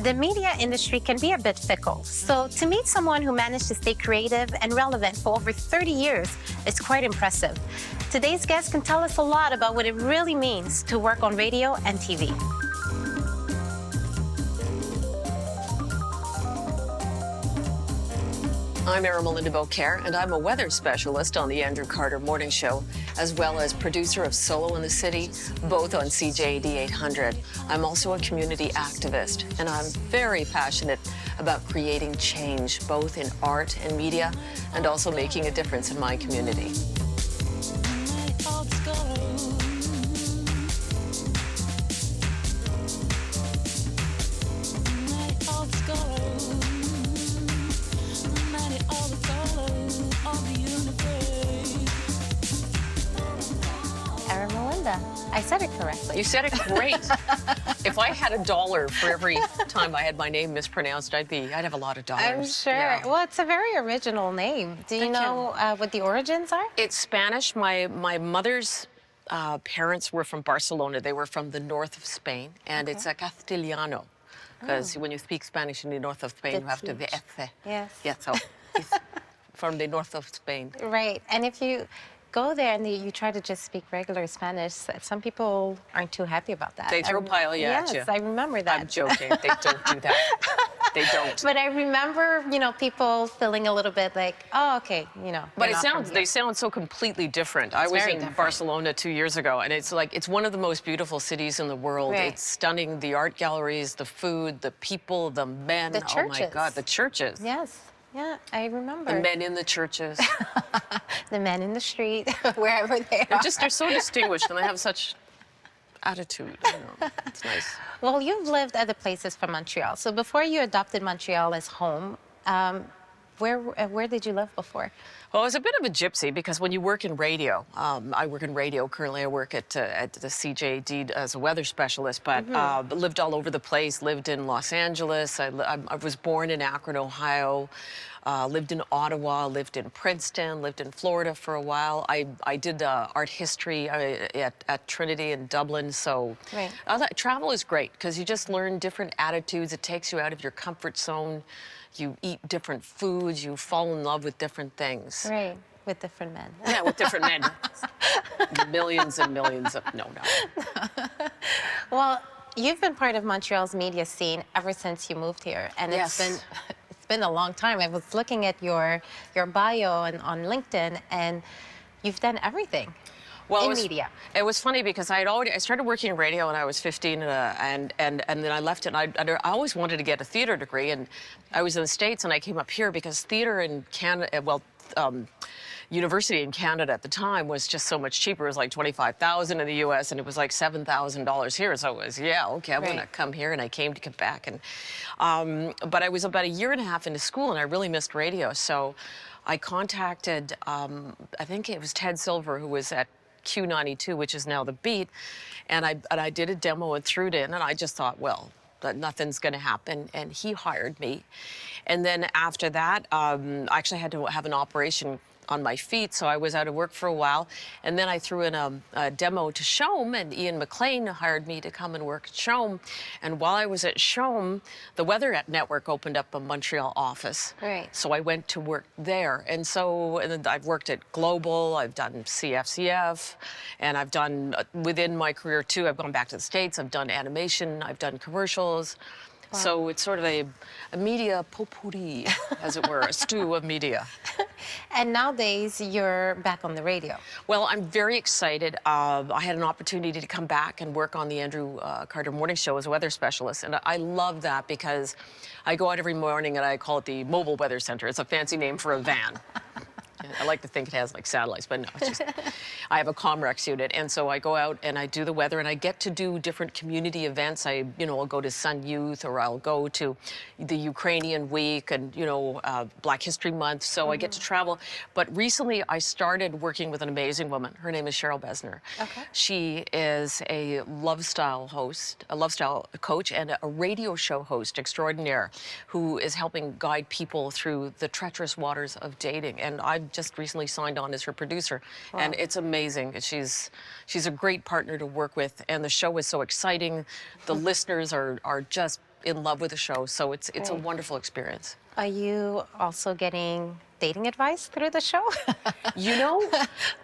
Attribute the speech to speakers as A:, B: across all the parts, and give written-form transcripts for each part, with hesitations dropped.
A: The media industry can be a bit fickle, so to meet someone who managed to stay creative and relevant for over 30 years is quite impressive. Today's guest can tell us a lot about what it really means to work on radio and TV.
B: I'm Eramelinda Boquer, and I'm a weather specialist on the Andrew Carter Morning Show, as well as producer of Solo in the City, both on CJAD 800. I'm also a community activist, and I'm very passionate about creating change, both in art and media, and also making a difference in my community.
A: Eramelinda, I said it correctly.
B: You said it great. If I had $1 for every time I had my name mispronounced, I'd have a lot of dollars.
A: I'm sure.
B: Yeah.
A: Well, it's a very original name. Do you know what the origins are?
B: It's Spanish. My mother's parents were from Barcelona. They were from the north of Spain, and it's a Castellano, because when you speak Spanish in the north of Spain, you have to the F.
A: Yes.
B: Yeah, so he's from the north of Spain.
A: Right. And if you go there and you try to just speak regular Spanish, some people aren't too happy about that.
B: They throw paella at you.
A: Yes, I remember that.
B: I'm joking. They don't do that. They don't.
A: But I remember, people feeling a little bit like, oh, okay,
B: But they sound so completely different. I was in Barcelona 2 years ago, and it's one of the most beautiful cities in the world.
A: Right.
B: It's stunning. The art galleries, the food, the people, the men.
A: The churches.
B: Oh my God, the churches.
A: Yes. Yeah, I remember.
B: The men in the churches.
A: The men in the street, wherever they are.
B: They're so distinguished, and they have such attitude. It's nice.
A: Well, you've lived other places from Montreal. So before you adopted Montreal as home, where did you live before?
B: Well, I was a bit of a gypsy because when you work in radio, I work in radio currently. I work at the CJAD as a weather specialist, but lived all over the place. Lived in Los Angeles. I was born in Akron, Ohio. Lived in Ottawa. Lived in Princeton. Lived in Florida for a while. I did art history at Trinity in Dublin. So travel is great because you just learn different attitudes. It takes you out of your comfort zone. You eat different foods, you fall in love with different things.
A: Right, with different men.
B: Yeah, with different men. Millions and millions of, no.
A: Well, you've been part of Montreal's media scene ever since you moved here. And it's been a long time. I was looking at your bio on LinkedIn, and you've done everything.
B: Well,
A: media.
B: It was funny because I started working in radio when I was 15, and then I left it. And I always wanted to get a theater degree, and I was in the States, and I came up here because theater in Canada, university in Canada at the time was just so much cheaper. It was like $25,000 in the U.S. and it was like $7,000 here. So it was, okay, I'm going to come here, and I came to Quebec, and but I was about a year and a half into school, and I really missed radio, so I contacted I think it was Ted Silver, who was at Q92, which is now the Beat, and I did a demo and threw it in, and I just thought, well, that nothing's going to happen, and he hired me. And then after that, I actually had to have an operation on my feet, so I was out of work for a while, and then I threw in a demo to Shome, and Ian McLean hired me to come and work at Shome. And while I was at Shome, the Weather Network opened up a Montreal office.
A: Right.
B: So I went to work there, and then I've worked at Global, I've done CFCF, and I've done, within my career too, I've gone back to the States, I've done animation, I've done commercials. Wow. So it's sort of a media potpourri, as it were, a stew of media.
A: And nowadays, you're back on the radio.
B: Well, I'm very excited. I had an opportunity to come back and work on the Andrew Carter Morning Show as a weather specialist, and I love that because I go out every morning and I call it the Mobile Weather Center. It's a fancy name for a van. I like to think it has like satellites, but no, it's just, I have a Comrex unit, and so I go out and I do the weather, and I get to do different community events. I'll go to Sun Youth, or I'll go to the Ukrainian Week, and Black History Month. So I get to travel. But recently, I started working with an amazing woman. Her name is Cheryl Besner.
A: Okay.
B: She is a lifestyle host, a lifestyle coach, and a radio show host extraordinaire, who is helping guide people through the treacherous waters of dating. And I've just recently signed on as her producer. Wow. And it's amazing. She's a great partner to work with, and the show is so exciting. The listeners are just in love with the show. So it's a wonderful experience.
A: Are you also getting dating advice through the show?
B: You know,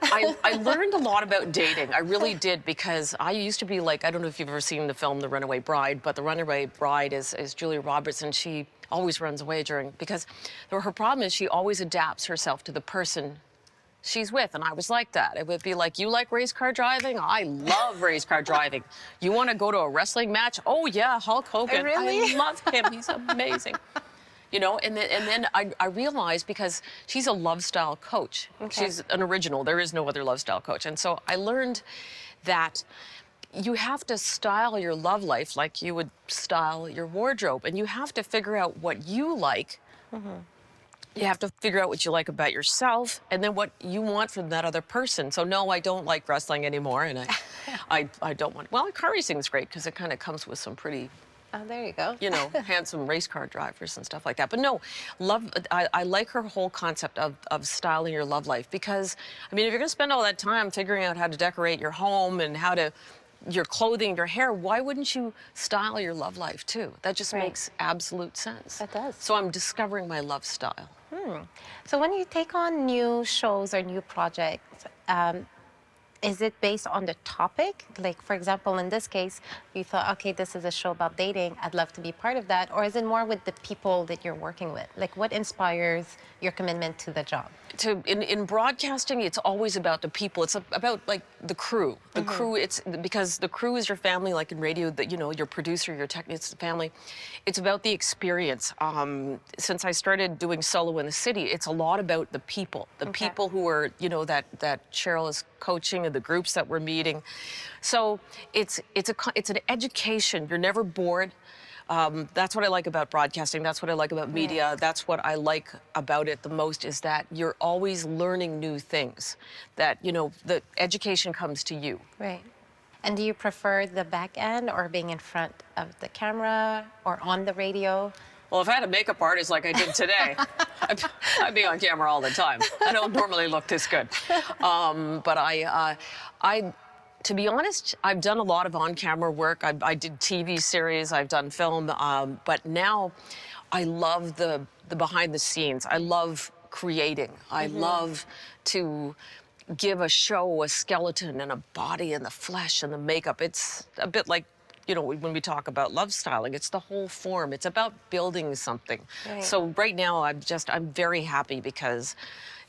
B: I learned a lot about dating. I really did, because I used to be like, I don't know if you've ever seen the film The Runaway Bride, but The Runaway Bride is Julia Roberts, and she always runs away because her problem is she always adapts herself to the person she's with. And I was like that. It would be like, you like race car driving? I love race car driving. You want to go to a wrestling match? Oh, yeah, Hulk Hogan.
A: Really?
B: I love him. He's amazing. You know, and then I realized, because she's a love style coach. Okay. She's an original. There is no other love style coach. And so I learned that you have to style your love life like you would style your wardrobe. And you have to figure out what you like. Mm-hmm. You have to figure out what you like about yourself, and then what you want from that other person. So no, I don't like wrestling anymore, and I don't want. Well, car racing is great because it kind of comes with some pretty.
A: Oh, there you go.
B: You know, handsome race car drivers and stuff like that. But no, I like her whole concept of styling your love life, because, I mean, if you're going to spend all that time figuring out how to decorate your home and your clothing, your hair, why wouldn't you style your love life too? That just makes absolute sense.
A: It does.
B: So I'm discovering my love style.
A: So when you take on new shows or new projects, is it based on the topic? Like, for example, in this case, you thought, okay, this is a show about dating. I'd love to be part of that. Or is it more with the people that you're working with? Like, what inspires your commitment to the job?
B: In broadcasting, it's always about the people. It's about, like, the crew. The crew, it's because the crew is your family, like in radio, that, you know, your producer, your tech, it's family. It's about the experience. Since I started doing solo in the city, it's a lot about the people. The people who are, you know, that Cheryl is coaching, and the groups that we're meeting. So it's an education. You're never bored. That's what I like about broadcasting. That's what I like about media. That's what I like about it the most, is that you're always learning new things. That, you know, the education comes to you.
A: Right. And do you prefer the back end, or being in front of the camera, or on the radio?
B: Well, if I had a makeup artist like I did today, I'd be on camera all the time. I don't normally look this good. But to be honest, I've done a lot of on-camera work. I did TV series, I've done film, but now I love the behind the scenes. I love creating. I love to give a show a skeleton and a body and the flesh and the makeup. It's a bit like, you know, when we talk about love styling, it's the whole form. It's about building something. Right. So right now, I'm very happy, because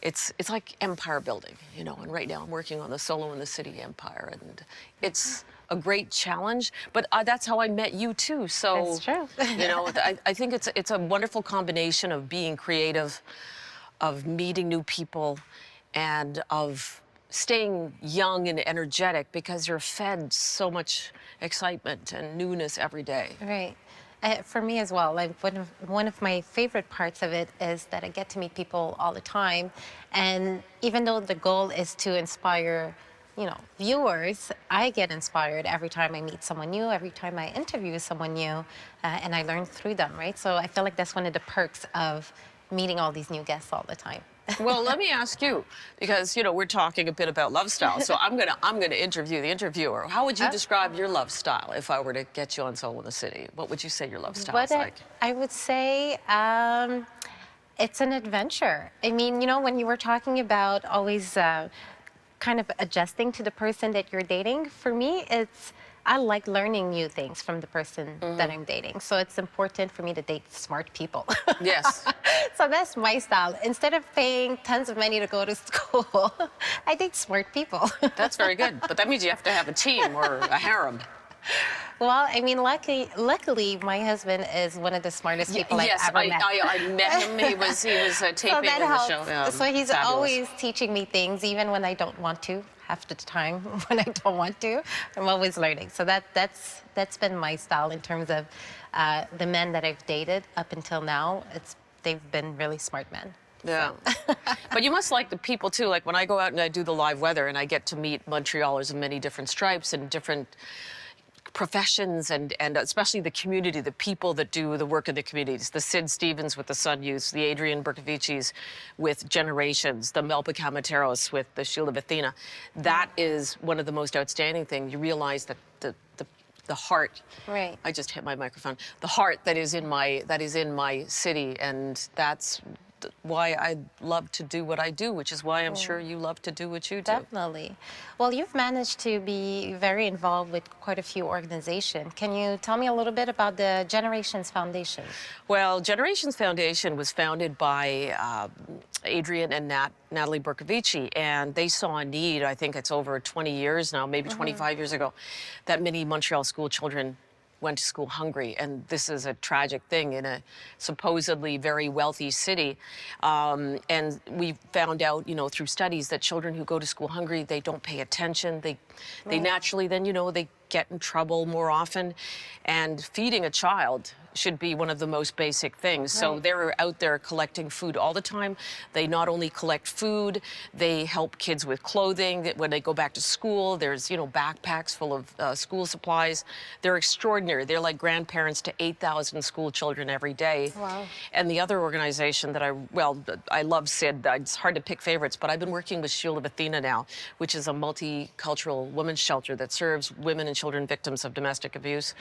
B: it's like empire building, you know. And right now, I'm working on the Solo in the City empire, and it's a great challenge. But that's how I met you too. So
A: that's true.
B: You know, I think it's a wonderful combination of being creative, of meeting new people, and of staying young and energetic, because you're fed so much excitement and newness every day.
A: Right. For me as well, like one of my favorite parts of it is that I get to meet people all the time. And even though the goal is to inspire, you know, viewers, I get inspired every time I meet someone new, every time I interview someone new, and I learn through them, right? So I feel like that's one of the perks of meeting all these new guests all the time.
B: Well, let me ask you, because, you know, we're talking a bit about love style. So I'm gonna interview the interviewer. How would you describe your love style if I were to get you on Soul in the City? What would you say your love style is like?
A: I would say it's an adventure. I mean, you know, when you were talking about always kind of adjusting to the person that you're dating, for me, I like learning new things from the person that I'm dating. So it's important for me to date smart people.
B: Yes.
A: So that's my style. Instead of paying tons of money to go to school, I date smart people.
B: That's very good. But that means you have to have a team or a harem.
A: Well, I mean, luckily, my husband is one of the smartest people I've ever met.
B: I met him. He was taping in the show.
A: So he's always teaching me things, even when I don't want to. Half the time, when I don't want to, I'm always learning. So that's been my style in terms of the men that I've dated up until now. They've been really smart men.
B: Yeah. So. But you must like the people too. Like when I go out and I do the live weather and I get to meet Montrealers of many different stripes and different professions, and especially the community, the people that do the work in the communities, the Sid Stevens with the Sun Youth, the Adrian Berkovicis with Generations, the Melba Camateros with the Shield of Athena. That is one of the most outstanding things. You realize that the the heart.
A: Right.
B: I just hit my microphone. The heart that is in my city, and that's why I love to do what I do, which is why I'm sure you love to do what you do.
A: Definitely. Well, you've managed to be very involved with quite a few organizations. Can you tell me a little bit about the Generations Foundation?
B: Well, Generations Foundation was founded by Adrian and Natalie Bercovici, and they saw a need, I think it's over 20 years now, maybe 25 years ago, that many Montreal school children went to school hungry, and this is a tragic thing in a supposedly very wealthy city. And we found out, through studies that children who go to school hungry, they don't pay attention. They naturally then, they get in trouble more often. And feeding a child should be one of the most basic things. So they're out there collecting food all the time. They not only collect food, they help kids with clothing. When they go back to school, there's, backpacks full of school supplies. They're extraordinary. They're like grandparents to 8,000 school children every day.
A: Wow.
B: And the other organization that I love Sid. It's hard to pick favorites, but I've been working with Shield of Athena now, which is a multicultural women's shelter that serves women and children victims of domestic abuse.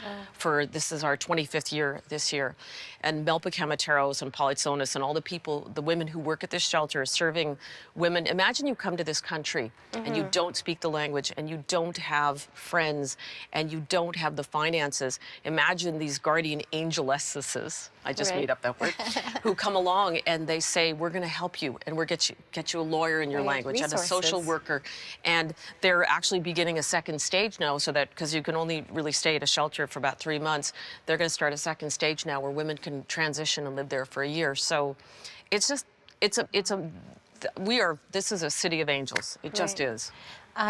B: This is our 25th year this year. And Melpa Kamateros and Politsonis and all the women who work at this shelter are serving women. Imagine you come to this country and you don't speak the language and you don't have friends and you don't have the finances. Imagine these guardian angelesses, I just made up that word, who come along and they say, we're going to help you and we're get you a lawyer in your language and a social worker. And they're actually beginning a second stage now, so that, because you can only really stay at a shelter for about 3 months, they're going to start a second stage now where women can transition and live there for a year. So it's just, this is a city of angels. It just is.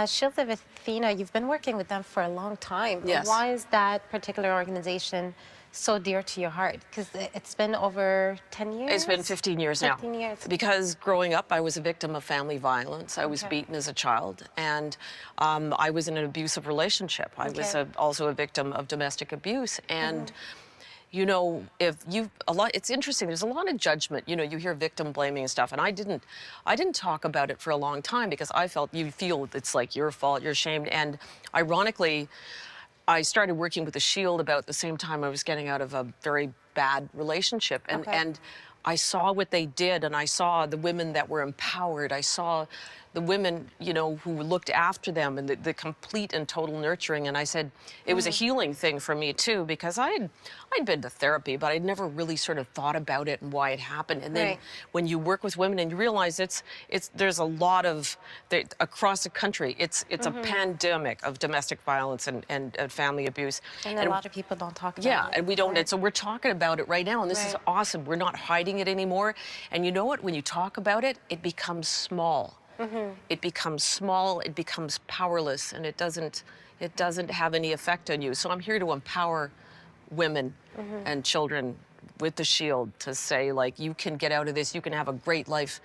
A: Shield of Athena, you've been working with them for a long time.
B: Yes.
A: Why is that particular organization so dear to your heart? Because it's been over 10 years?
B: It's been 15 years now.
A: 15 years.
B: Because growing up, I was a victim of family violence. I was beaten as a child, and I was in an abusive relationship. I was also a victim of domestic abuse, and it's interesting. There's a lot of judgment. You hear victim blaming and stuff, and I didn't talk about it for a long time because I felt you feel it's like your fault, you're ashamed. And ironically, I started working with the Shield about the same time I was getting out of a very bad relationship, and I saw what they did, and I saw the women that were empowered. I saw the women, who looked after them, and the complete and total nurturing. And I said, it was a healing thing for me too, because I'd been to therapy, but I'd never really sort of thought about it and why it happened. And then when you work with women and you realize there's a lot of, across the country, it's a pandemic of domestic violence and family abuse.
A: And a lot of people don't talk about it.
B: Yeah, and we don't, and so we're talking about it right now, and this is awesome. We're not hiding it anymore. And you know what? When you talk about it, it becomes small. It becomes small, it becomes powerless, and it doesn't have any effect on you. So I'm here to empower women and children with the Shield to say, like, you can get out of this, you can have a great life,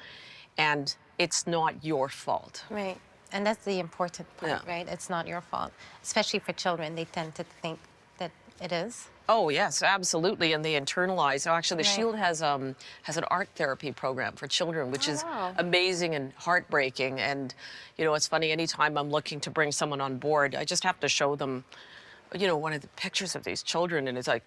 B: and it's not your fault.
A: Right, and that's the important part, right? It's not your fault, especially for children. They tend to think that it is.
B: Oh, yes, absolutely, and they internalize. So actually, the Shield has an art therapy program for children, which is amazing and heartbreaking. And, it's funny, anytime I'm looking to bring someone on board, I just have to show them, one of the pictures of these children, and it's like,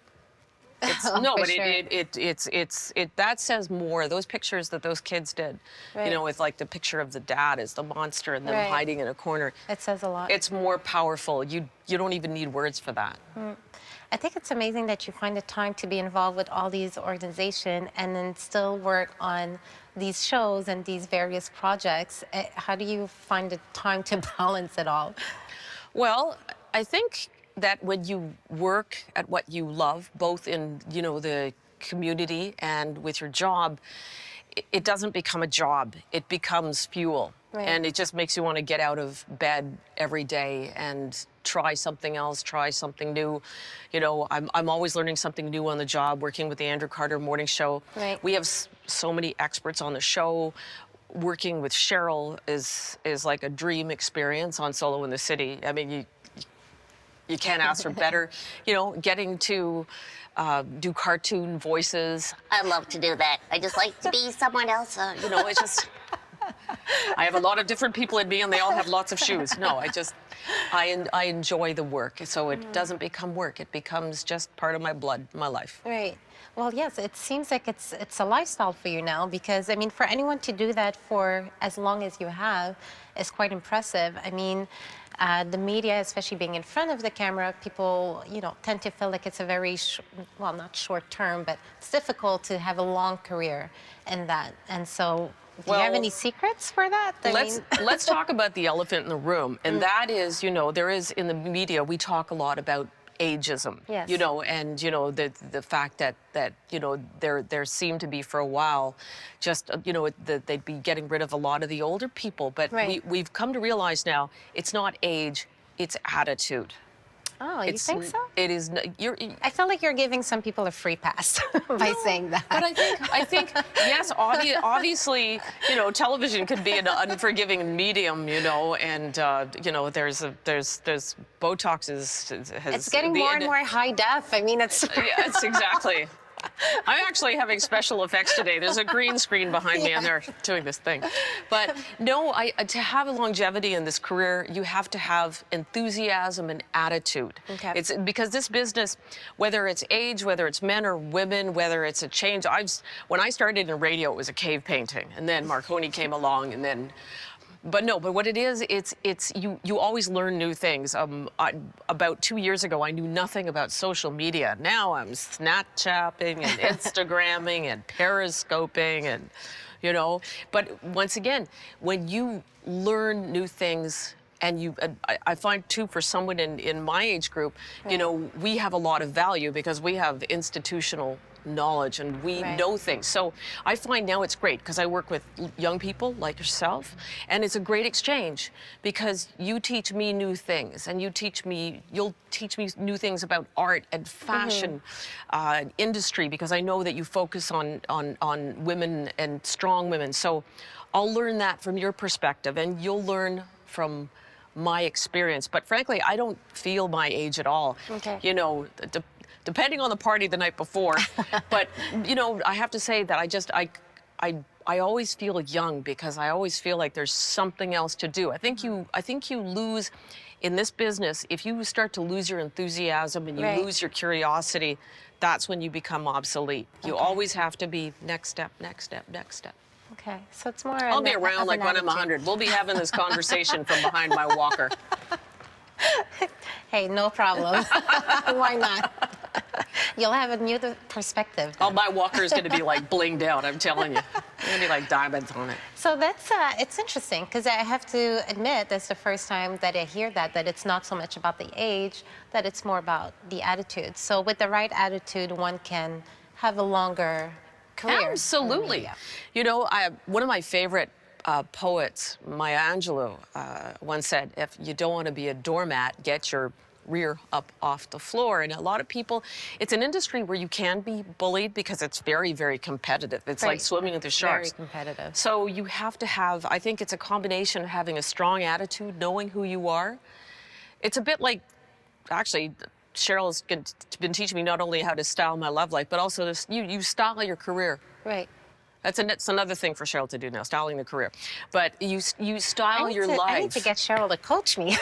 B: that says more. Those pictures that those kids did, with like the picture of the dad as the monster and them hiding in a corner.
A: It says a lot.
B: It's more powerful. You don't even need words for that.
A: I think it's amazing that you find the time to be involved with all these organizations and then still work on these shows and these various projects. How do you find the time to balance it all?
B: Well, I think that when you work at what you love, both in, the community and with your job, it doesn't become a job. It becomes fuel. And it just makes you want to get out of bed every day and try something else, try something new. I'm always learning something new on the job, working with the Andrew Carter Morning Show. We have so many experts on the show. Working with Cheryl is like a dream experience on Solo in the City. I mean, you can't ask for better. Getting to do cartoon voices.
C: I love to do that. I just like to be someone else.
B: It's just... I have a lot of different people in me, and they all have lots of shoes. No, I enjoy the work, so it doesn't become work. It becomes just part of my blood, my life.
A: Right. Well, yes, it seems like it's a lifestyle for you now because, I mean, for anyone to do that for as long as you have is quite impressive. I mean, the media, especially being in front of the camera, people, tend to feel like it's a very, well, not short term, but it's difficult to have a long career in that. And so, do you have any secrets for that?
B: Let's talk about the elephant in the room, and that is, there is in the media we talk a lot about ageism,
A: yes.
B: And the fact that there seemed to be for a while, just that they'd be getting rid of a lot of the older people, but
A: right.
B: we've come to realize now it's not age, it's attitude.
A: Oh, you think so?
B: It is.
A: I feel like you're giving some people a free pass by saying that.
B: But I think yes, obviously, television can be an unforgiving medium, and there's Botox has.
A: It's getting more and more high def. I mean, it's.
B: Yes, exactly. I'm actually having special effects today. There's a green screen behind me, and they're doing this thing. But no, to have a longevity in this career, you have to have enthusiasm and attitude.
A: Okay.
B: It's because this business, whether it's age, whether it's men or women, whether it's a change. When I started in radio, it was a cave painting, and then Marconi came along, and then. But what it is, it's you always learn new things. About 2 years ago, I knew nothing about social media. Now I'm Snapchatting and Instagramming and Periscoping and, But once again, when you learn new things, and I find too, for someone in my age group, right. We have a lot of value because we have institutional knowledge and we right. know things. So I find now it's great because I work with young people like yourself, and it's a great exchange because you teach me new things, and you'll teach me new things about art and fashion, industry, because I know that you focus on women and strong women. So I'll learn that from your perspective, and you'll learn from my experience. But frankly, I don't feel my age at all.
A: Okay.
B: Depending on the party the night before. But, I have to say that I always feel young because I always feel like there's something else to do. I think you lose in this business, if you start to lose your enthusiasm and you
A: right.
B: lose your curiosity, that's when you become obsolete. You
A: okay.
B: always have to be next step, next step, next step.
A: Okay, so it's more.
B: I'll be around like when I'm 100. We'll be having this conversation from behind my walker.
A: Hey, no problem. Why not? You'll have a new perspective.
B: Oh, my walker is going to be like blinged out, I'm telling you. There's going to be like diamonds on it.
A: So that's, it's interesting, because I have to admit, that's the first time that I hear that it's not so much about the age, that it's more about the attitude. So with the right attitude, one can have a longer career.
B: Absolutely. One of my favorite poets, Maya Angelou, once said, if you don't want to be a doormat, get your rear up off the floor. And a lot of people, it's an industry where you can be bullied because it's very, very competitive. It's right. like swimming with the sharks.
A: Very competitive.
B: So you have to have, I think it's a combination of having a strong attitude, knowing who you are. It's a bit like, actually, Cheryl's been teaching me not only how to style my love life, but also you style your career.
A: Right.
B: That's another thing for Cheryl to do now, styling the career. But you style your life.
A: I need to get Cheryl to coach me.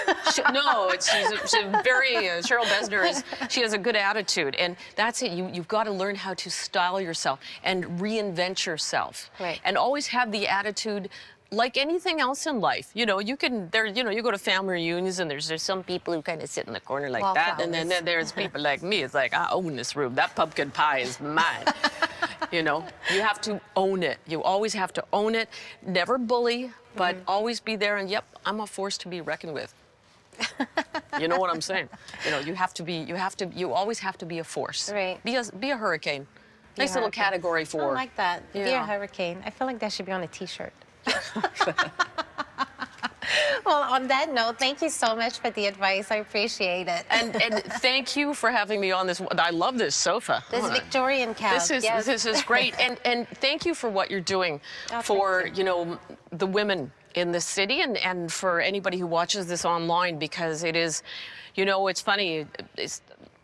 B: No, she's a very, Cheryl Besner she has a good attitude. And that's it, you've got to learn how to style yourself and reinvent yourself.
A: Right.
B: And always have the attitude, like anything else in life, you go to family reunions and there's some people who kind of sit in the corner like that. And then there's people like me. It's like, I own this room. That pumpkin pie is mine. You have to own it. You always have to own it. Never bully, but always be there. And yep, I'm a force to be reckoned with. You know what I'm saying? You always have to be a force.
A: Right.
B: Be a hurricane. Nice little category for.
A: I like that.
B: Yeah.
A: Be a hurricane. I feel like that should be on a T-shirt. Well, on that note, thank you so much for the advice. I appreciate it.
B: And thank you for having me on this. I love this sofa.
A: This Victorian couch.
B: This is great. And thank you for what you're doing for the women in the city and for anybody who watches this online, because it is, it's funny.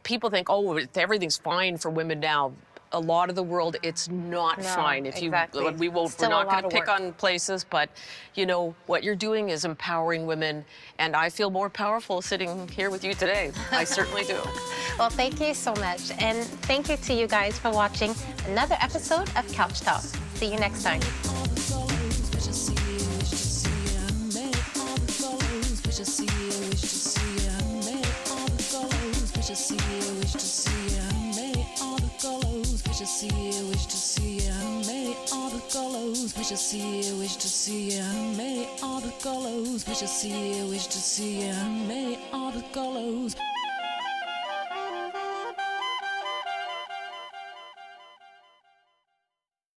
B: People think, oh, everything's fine for women now. a lot of the world, it's not
A: No,
B: fine. If
A: exactly.
B: you, we won't,
A: Still
B: we're not
A: a lot
B: going to
A: of
B: pick
A: work.
B: on places, but you know, what you're doing is empowering women, and I feel more powerful sitting here with you today. I certainly do.
A: Well, thank you so much. And thank you to you guys for watching another episode of Couch Talk. See you next time.
C: Wish to see you, wish to see you, many other colors.